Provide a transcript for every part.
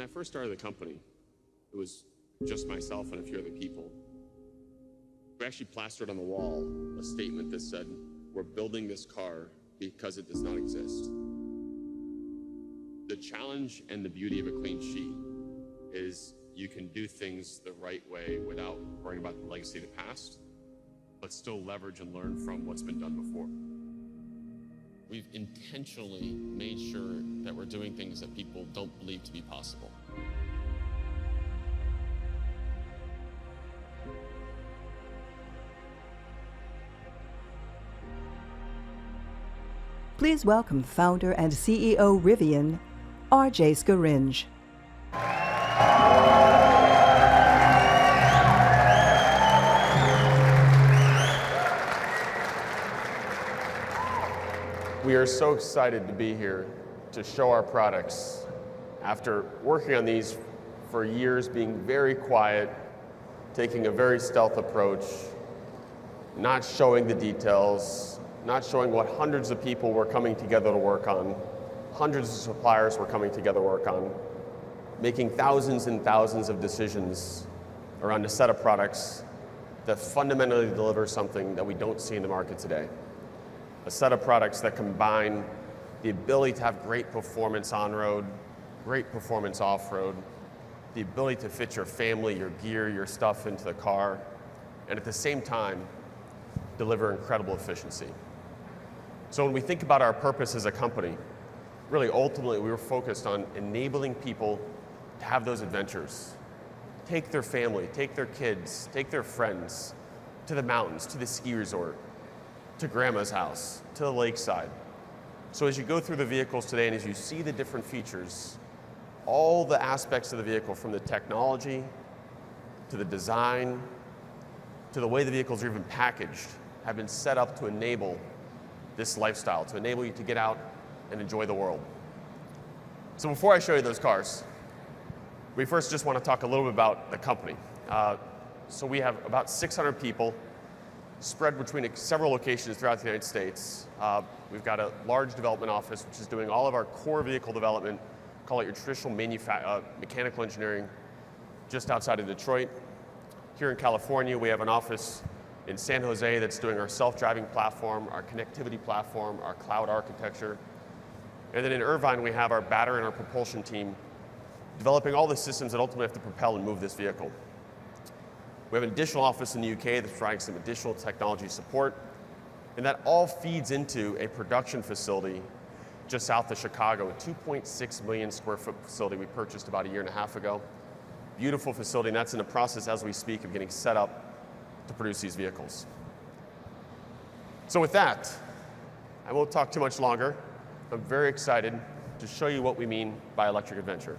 I first started the company, it was just myself and a few other people. We actually plastered on the wall a statement that said, "We're building this car because it does not exist." The challenge and the beauty of a clean sheet is you can do things the right way without worrying about the legacy of the past, but still leverage and learn from what's been done before. We've intentionally made sure that we're doing things that people don't believe to be possible. Please welcome founder and CEO Rivian, R.J. Scaringe. We are so excited to be here to show our products. After working on these for years, being very quiet, taking a very stealth approach, not showing the details, not showing what hundreds of people were coming together to work on, hundreds of suppliers were coming together to work on, making thousands and thousands of decisions around a set of products that fundamentally deliver something that we don't see in the market today. A set of products that combine the ability to have great performance on-road, great performance off-road, the ability to fit your family, your gear, your stuff into the car, and at the same time, deliver incredible efficiency. So when we think about our purpose as a company, really ultimately we were focused on enabling people to have those adventures. Take their family, take their kids, take their friends to the mountains, to the ski resort, to grandma's house, to the lakeside. So as you go through the vehicles today and as you see the different features, all the aspects of the vehicle, from the technology, to the design, to the way the vehicles are even packaged, have been set up to enable this lifestyle, to enable you to get out and enjoy the world. So before I show you those cars, we first just want to talk a little bit about the company. So we have about 600 people spread between several locations throughout the United States. We've got a large development office which is doing all of our core vehicle development, call it your traditional mechanical engineering, just outside of Detroit. Here in California, we have an office in San Jose that's doing our self-driving platform, our connectivity platform, our cloud architecture. And then in Irvine, we have our battery and our propulsion team developing all the systems that ultimately have to propel and move this vehicle. We have an additional office in the UK that's providing some additional technology support, and that all feeds into a production facility just south of Chicago, a 2.6 million square foot facility we purchased about a year and a half ago. Beautiful facility, and that's in the process as we speak of getting set up to produce these vehicles. So with that, I won't talk too much longer. I'm very excited to show you what we mean by electric adventure.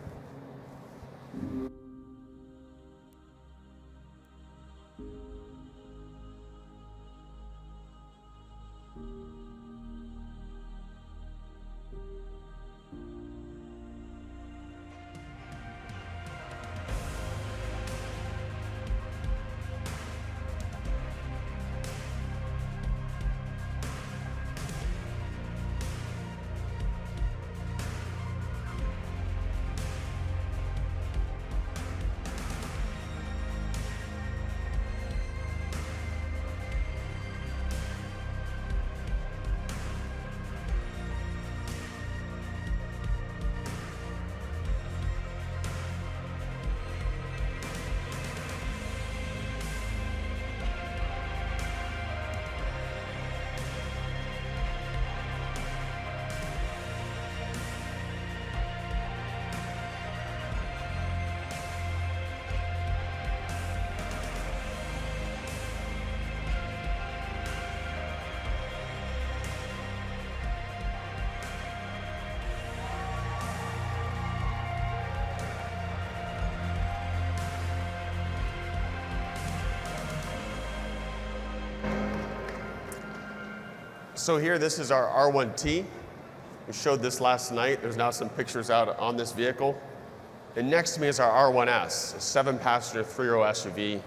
So here, this is our R1T. We showed this last night. There's now some pictures out on this vehicle. And next to me is our R1S, a 7-passenger 3-row SUV.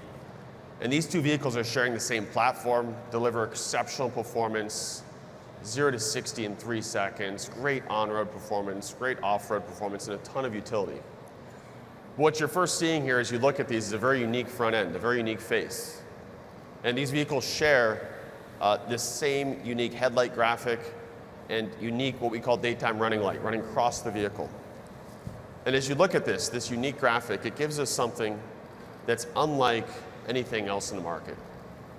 And these two vehicles are sharing the same platform, deliver exceptional performance, 0 to 60 in 3 seconds, great on-road performance, great off-road performance, and a ton of utility. What you're first seeing here as you look at these is a very unique front end, a very unique face. And these vehicles share this same unique headlight graphic and unique what we call daytime running light running across the vehicle. And as you look at this unique graphic, it gives us something that's unlike anything else in the market.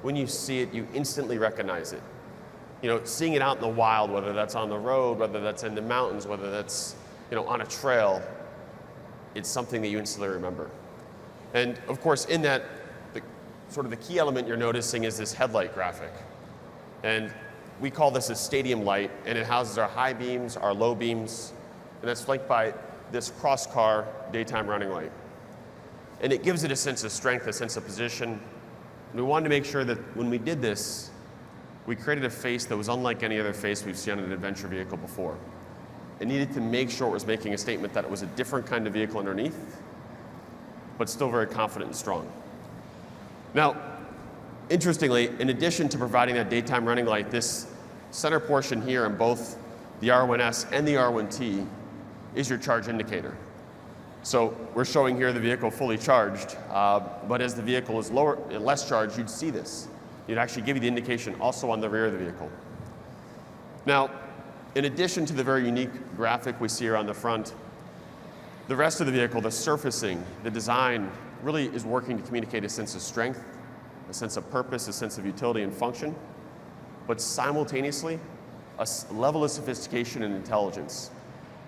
When you see it, you instantly recognize it. You know, seeing it out in the wild, whether that's on the road, whether that's in the mountains, whether that's, you know, on a trail, it's something that you instantly remember. And of course, in that, sort of the key element you're noticing is this headlight graphic. And we call this a stadium light, and it houses our high beams, our low beams, and that's flanked by this cross-car daytime running light. And it gives it a sense of strength, a sense of position. And we wanted to make sure that when we did this, we created a face that was unlike any other face we've seen on an adventure vehicle before. It needed to make sure it was making a statement that it was a different kind of vehicle underneath, but still very confident and strong. Now, interestingly, in addition to providing that daytime running light, this center portion here on both the R1S and the R1T is your charge indicator. So we're showing here the vehicle fully charged, but as the vehicle is less charged, you'd see this. It'd actually give you the indication also on the rear of the vehicle. Now, in addition to the very unique graphic we see here on the front, the rest of the vehicle, the surfacing, the design, really is working to communicate a sense of strength, a sense of purpose, a sense of utility and function, but simultaneously, a level of sophistication and intelligence.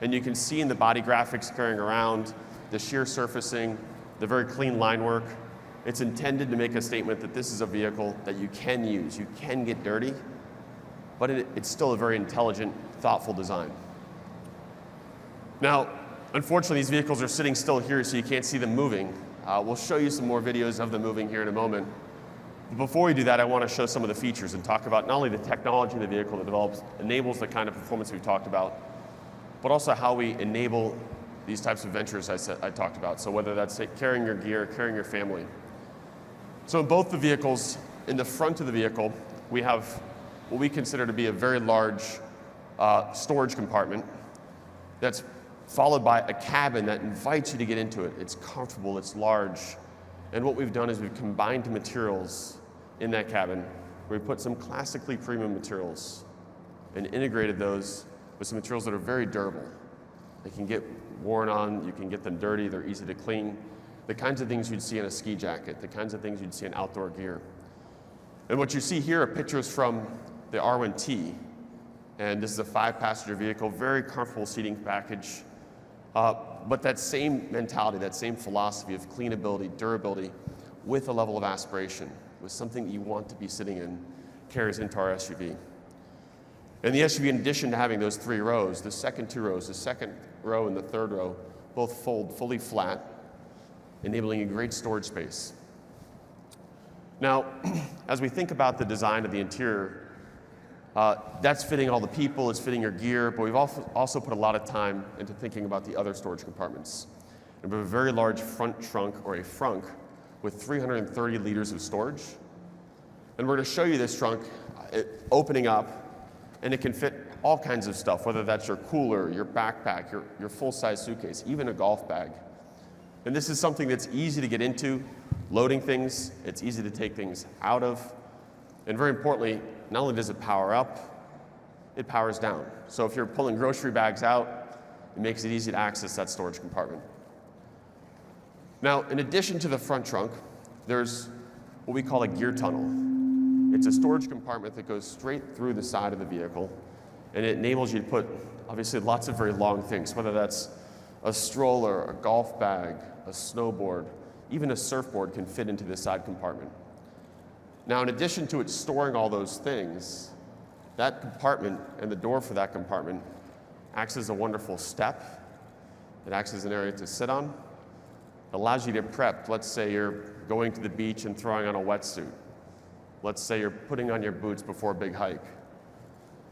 And you can see in the body graphics carrying around, the sheer surfacing, the very clean line work. It's intended to make a statement that this is a vehicle that you can use, you can get dirty, but it's still a very intelligent, thoughtful design. Now, unfortunately, these vehicles are sitting still here, so you can't see them moving. We'll show you some more videos of them moving here in a moment. But before we do that, I want to show some of the features and talk about not only the technology of the vehicle that enables the kind of performance we've talked about, but also how we enable these types of ventures I talked about. So whether that's carrying your gear, carrying your family. So in both the vehicles, in the front of the vehicle, we have what we consider to be a very large storage compartment that's followed by a cabin that invites you to get into it. It's comfortable, it's large. And what we've done is we've combined materials in that cabin. We put some classically premium materials and integrated those with some materials that are very durable. They can get worn on, you can get them dirty, they're easy to clean. The kinds of things you'd see in a ski jacket, the kinds of things you'd see in outdoor gear. And what you see here are pictures from the R1T. And this is a 5-passenger vehicle, very comfortable seating package. But that same mentality, that same philosophy of cleanability, durability, with a level of aspiration, with something that you want to be sitting in, carries into our SUV. And the SUV, in addition to having those 3 rows, the second 2 rows, the second row and the third row, both fold fully flat, enabling a great storage space. Now, as we think about the design of the interior, that's fitting all the people, it's fitting your gear, but we've also put a lot of time into thinking about the other storage compartments. And we have a very large front trunk, or a frunk, with 330 liters of storage. And we're going to show you this trunk opening up, and it can fit all kinds of stuff, whether that's your cooler, your backpack, your full-size suitcase, even a golf bag. And this is something that's easy to get into, loading things, it's easy to take things out of, and very importantly, not only does it power up, it powers down. So if you're pulling grocery bags out, it makes it easy to access that storage compartment. Now, in addition to the front trunk, there's what we call a gear tunnel. It's a storage compartment that goes straight through the side of the vehicle, and it enables you to put, obviously, lots of very long things, whether that's a stroller, a golf bag, a snowboard, even a surfboard can fit into this side compartment. Now, in addition to it storing all those things, that compartment and the door for that compartment acts as a wonderful step. It acts as an area to sit on. It allows you to prep. Let's say you're going to the beach and throwing on a wetsuit. Let's say you're putting on your boots before a big hike.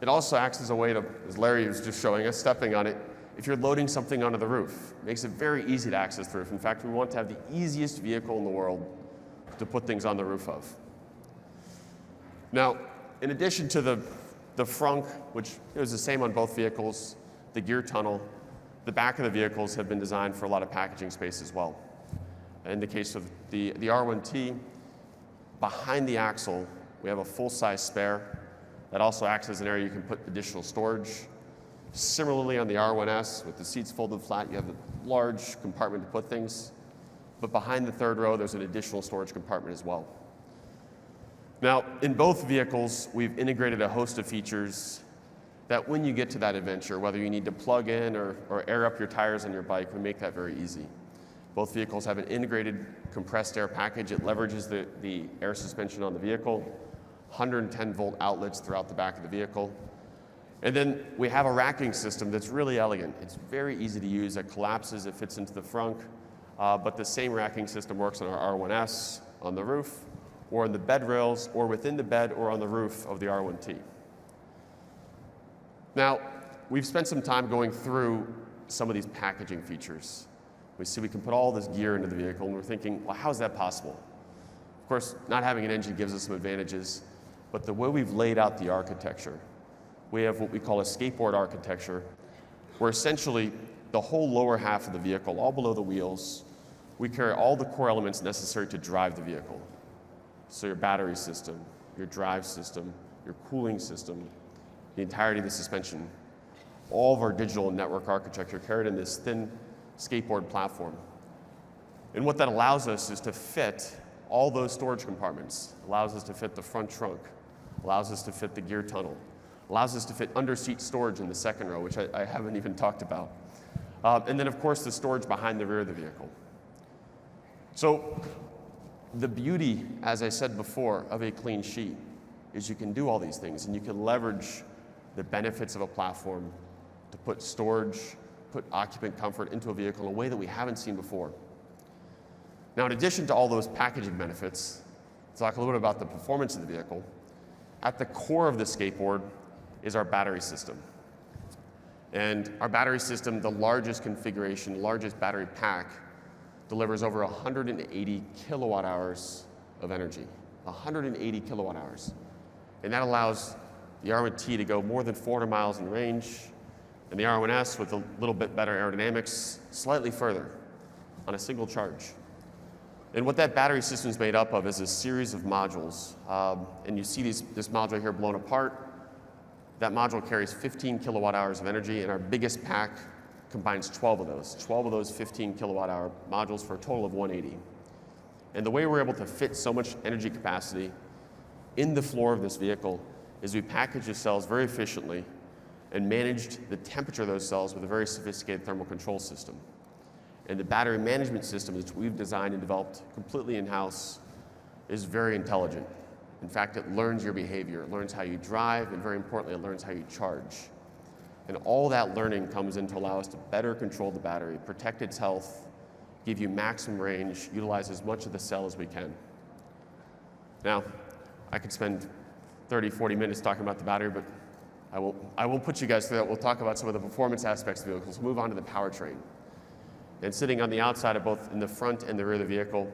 It also acts as a way to, as Larry was just showing us, stepping on it, if you're loading something onto the roof. It makes it very easy to access the roof. In fact, we want to have the easiest vehicle in the world to put things on the roof of. Now, in addition to the frunk, which is the same on both vehicles, the gear tunnel, the back of the vehicles have been designed for a lot of packaging space as well. In the case of the R1T, behind the axle, we have a full-size spare that also acts as an area you can put additional storage. Similarly, on the R1S, with the seats folded flat, you have a large compartment to put things. But behind the third row, there's an additional storage compartment as well. Now, in both vehicles, we've integrated a host of features that when you get to that adventure, whether you need to plug in or air up your tires on your bike, we make that very easy. Both vehicles have an integrated compressed air package. It leverages the air suspension on the vehicle, 110 volt outlets throughout the back of the vehicle. And then we have a racking system that's really elegant. It's very easy to use. It collapses, it fits into the frunk. But the same racking system works on our R1S, on the roof, or in the bed rails, or within the bed, or on the roof of the R1T. Now, we've spent some time going through some of these packaging features. We see we can put all this gear into the vehicle, and we're thinking, well, how is that possible? Of course, not having an engine gives us some advantages, but the way we've laid out the architecture, we have what we call a skateboard architecture, where essentially the whole lower half of the vehicle, all below the wheels, we carry all the core elements necessary to drive the vehicle. So your battery system, your drive system, your cooling system, the entirety of the suspension, all of our digital network architecture carried in this thin skateboard platform. And what that allows us is to fit all those storage compartments. Allows us to fit the front trunk, allows us to fit the gear tunnel, allows us to fit under-seat storage in the second row, which I haven't even talked about. And then, of course, the storage behind the rear of the vehicle. So the beauty, as I said before, of a clean sheet is you can do all these things, and you can leverage the benefits of a platform to put storage, put occupant comfort into a vehicle in a way that we haven't seen before. Now, in addition to all those packaging benefits, let's talk a little bit about the performance of the vehicle. At the core of the skateboard is our battery system. And our battery system, the largest configuration, largest battery pack, delivers over 180 kilowatt hours of energy. 180 kilowatt hours. And that allows the R1T to go more than 400 miles in range, and the R1S, with a little bit better aerodynamics, slightly further on a single charge. And what that battery system is made up of is a series of modules. And you see this module here blown apart. That module carries 15 kilowatt hours of energy, and our biggest pack combines 12 of those 15 kilowatt hour modules for a total of 180. And the way we're able to fit so much energy capacity in the floor of this vehicle is we package the cells very efficiently and managed the temperature of those cells with a very sophisticated thermal control system. And the battery management system that we've designed and developed completely in-house is very intelligent. In fact, it learns your behavior, it learns how you drive, and very importantly, it learns how you charge. And all that learning comes in to allow us to better control the battery, protect its health, give you maximum range, utilize as much of the cell as we can. Now, I could spend 30, 40 minutes talking about the battery, but I won't put you guys through that. We'll talk about some of the performance aspects of the vehicle. We'll move on to the powertrain. And sitting on the outside of both in the front and the rear of the vehicle,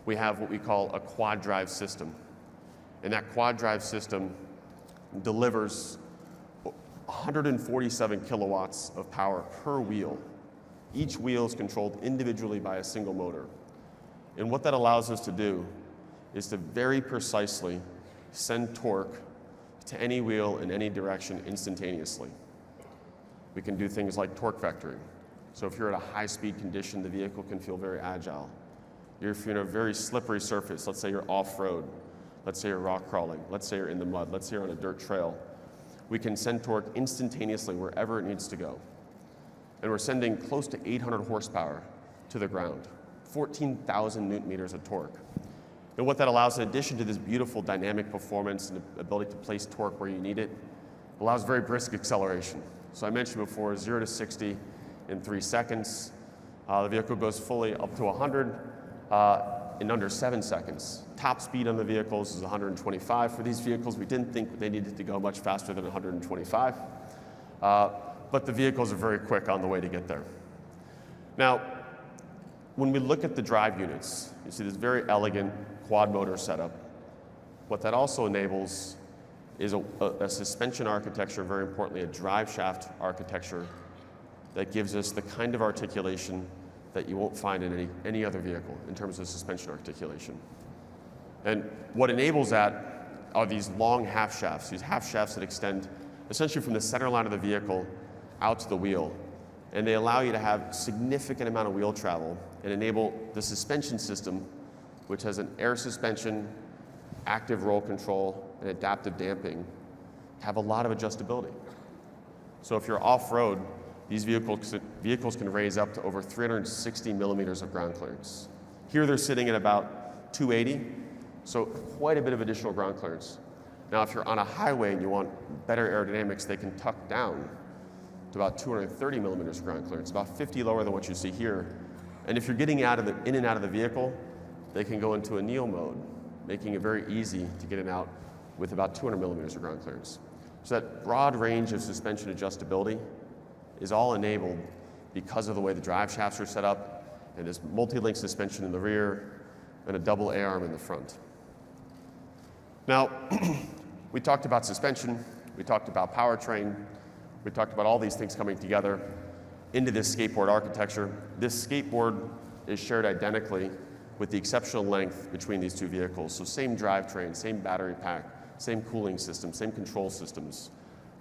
we have what we call a quad drive system. And that quad drive system delivers 147 kilowatts of power per wheel. Each wheel is controlled individually by a single motor. And what that allows us to do is to very precisely send torque to any wheel in any direction instantaneously. We can do things like torque vectoring. So if you're at a high-speed condition, the vehicle can feel very agile. If you're in a very slippery surface, let's say you're off-road, let's say you're rock crawling, let's say you're in the mud, let's say you're on a dirt trail, we can send torque instantaneously wherever it needs to go. And we're sending close to 800 horsepower to the ground, 14,000 newton meters of torque. And what that allows, in addition to this beautiful dynamic performance and the ability to place torque where you need it, allows very brisk acceleration. So I mentioned before, 0 to 60 in 3 seconds. The vehicle goes fully up to 100 in under 7 seconds. Top speed on the vehicles is 125. For these vehicles, we didn't think they needed to go much faster than 125. But the vehicles are very quick on the way to get there. Now, when we look at the drive units, you see this very elegant quad motor setup. What that also enables is a suspension architecture, very importantly, a drive shaft architecture that gives us the kind of articulation that you won't find in any other vehicle in terms of suspension articulation. And what enables that are these long half shafts, these half shafts that extend essentially from the center line of the vehicle out to the wheel. And they allow you to have significant amount of wheel travel and enable the suspension system, which has an air suspension, active roll control, and adaptive damping, have a lot of adjustability. So if you're off-road, these vehicles can raise up to over 360 millimeters of ground clearance. Here they're sitting at about 280, so quite a bit of additional ground clearance. Now if you're on a highway and you want better aerodynamics, they can tuck down to about 230 millimeters of ground clearance, about 50 lower than what you see here. And if you're getting in and out of the vehicle, they can go into a Neo mode, making it very easy to get in and out with about 200 millimeters of ground clearance. So that broad range of suspension adjustability is all enabled because of the way the drive shafts are set up and this multi-link suspension in the rear and a double A-arm in the front. Now, we talked about suspension, we talked about powertrain, we talked about all these things coming together into this skateboard architecture. This skateboard is shared identically with the exceptional length between these two vehicles. So same drivetrain, same battery pack, same cooling system, same control systems.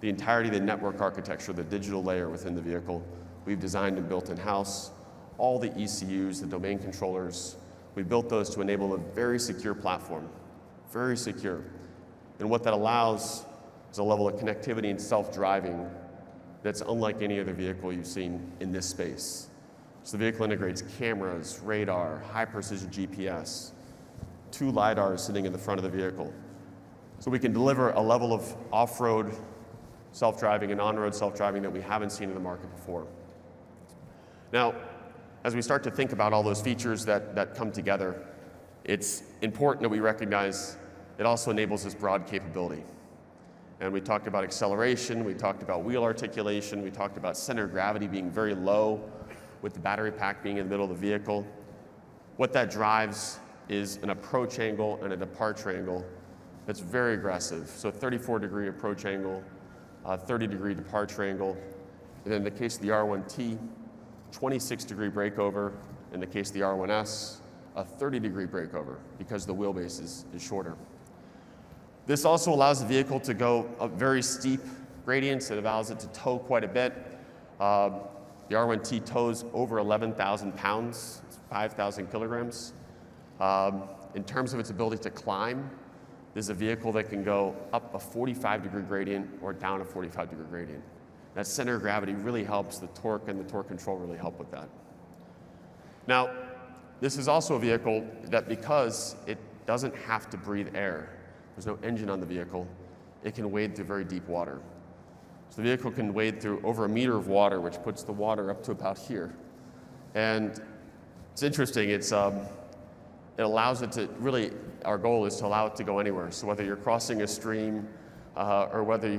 The entirety of the network architecture, the digital layer within the vehicle, we've designed and built in-house. All the ECUs, the domain controllers, we built those to enable a very secure platform, very secure. And what that allows is a level of connectivity and self-driving that's unlike any other vehicle you've seen in this space. So the vehicle integrates cameras, radar, high-precision GPS, 2 LiDARs sitting in the front of the vehicle. So we can deliver a level of off-road self-driving and on-road self-driving that we haven't seen in the market before. Now, as we start to think about all those features that come together, it's important that we recognize it also enables this broad capability. And we talked about acceleration, we talked about wheel articulation, we talked about center of gravity being very low with the battery pack being in the middle of the vehicle. What that drives is an approach angle and a departure angle that's very aggressive. So 34-degree approach angle, 30-degree departure angle. And in the case of the R1T, 26-degree breakover. In the case of the R1S, a 30-degree breakover because the wheelbase is shorter. This also allows the vehicle to go up very steep gradients. It allows it to tow quite a bit. The R1T tows over 11,000 pounds, 5,000 kilograms. In terms of its ability to climb, this is a vehicle that can go up a 45-degree gradient or down a 45-degree gradient. That center of gravity really helps. The torque and the torque control really help with that. Now, this is also a vehicle that because it doesn't have to breathe air, there's no engine on the vehicle, it can wade through very deep water. So the vehicle can wade through over 1 meter of water, which puts the water up to about here. And it's interesting, it allows it to really, our goal is to allow it to go anywhere. So whether you're crossing a stream or whether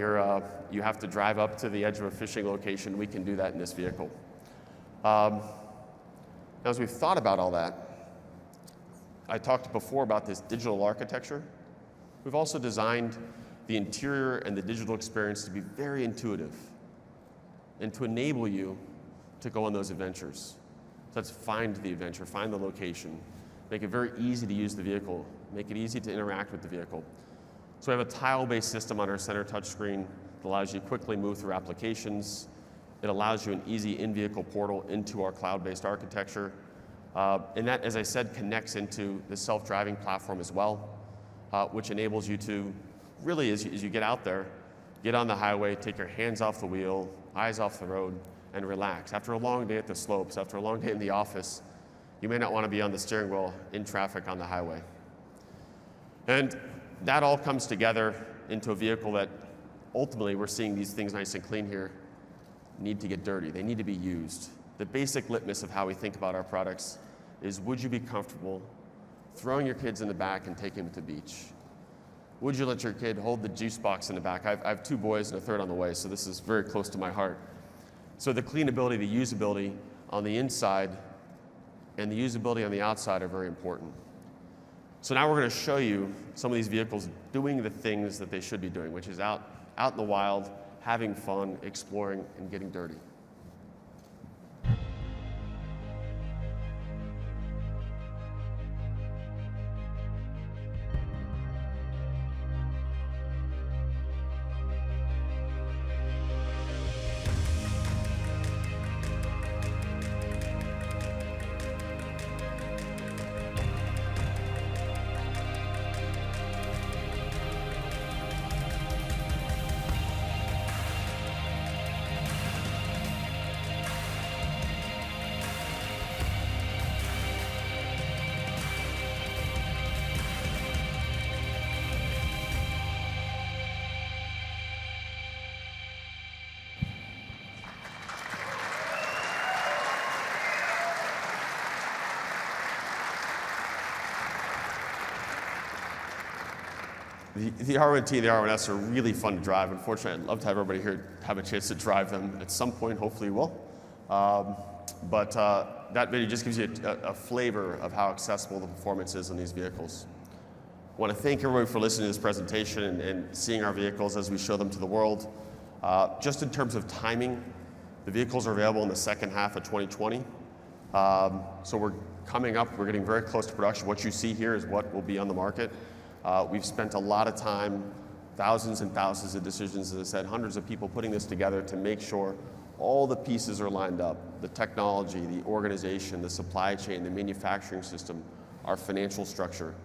you have to drive up to the edge of a fishing location, we can do that in this vehicle. Now, as we've thought about all that, I talked before about this digital architecture. We've also designed the interior and the digital experience to be very intuitive and to enable you to go on those adventures. So let's find the adventure, find the location, make it very easy to use the vehicle, make it easy to interact with the vehicle. So we have a tile-based system on our center touchscreen that allows you to quickly move through applications. It allows you an easy in-vehicle portal into our cloud-based architecture. And that, as I said, connects into the self-driving platform as well, which enables you to really, as you get out there, get on the highway, take your hands off the wheel, eyes off the road, and relax. After a long day at the slopes, after a long day in the office, you may not want to be on the steering wheel in traffic on the highway. And that all comes together into a vehicle that ultimately, we're seeing these things nice and clean here, need to get dirty. They need to be used. The basic litmus of how we think about our products is, would you be comfortable throwing your kids in the back and taking them to the beach? Would you let your kid hold the juice box in the back? I have 2 boys and a third on the way, so this is very close to my heart. So the cleanability, the usability on the inside and the usability on the outside are very important. So now we're going to show you some of these vehicles doing the things that they should be doing, which is out in the wild, having fun, exploring, and getting dirty. The R1T and the R1S are really fun to drive. Unfortunately, I'd love to have everybody here have a chance to drive them at some point. Hopefully you will. But that video just gives you a flavor of how accessible the performance is on these vehicles. I want to thank everybody for listening to this presentation and seeing our vehicles as we show them to the world. Just in terms of timing, the vehicles are available in the second half of 2020. So we're coming up, we're getting very close to production. What you see here is what will be on the market. We've spent a lot of time, thousands and thousands of decisions, as I said, hundreds of people putting this together to make sure all the pieces are lined up. The technology, the organization, the supply chain, the manufacturing system, our financial structure,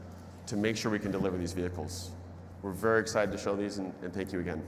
to make sure we can deliver these vehicles. We're very excited to show these, and thank you again.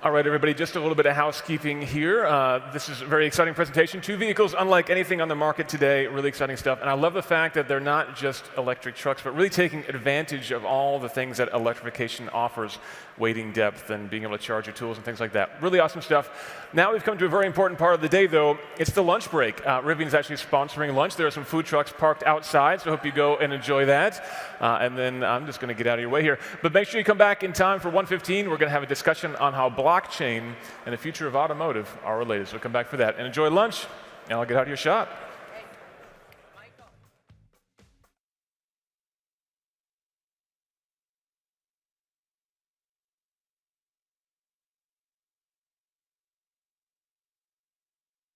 All right, everybody, just a little bit of housekeeping here. This is a very exciting presentation. Two vehicles unlike anything on the market today, really exciting stuff. And I love the fact that they're not just electric trucks, but really taking advantage of all the things that electrification offers, weighting depth and being able to charge your tools and things like that. Really awesome stuff. Now we've come to a very important part of the day, though. It's the lunch break. Rivian is actually sponsoring lunch. There are some food trucks parked outside, so I hope you go and enjoy that. And then I'm just going to get out of your way here. But make sure you come back in time for 1:15. We're going to have a discussion on how blockchain and the future of automotive are related. So come back for that. And enjoy lunch, and I'll get out of your shop.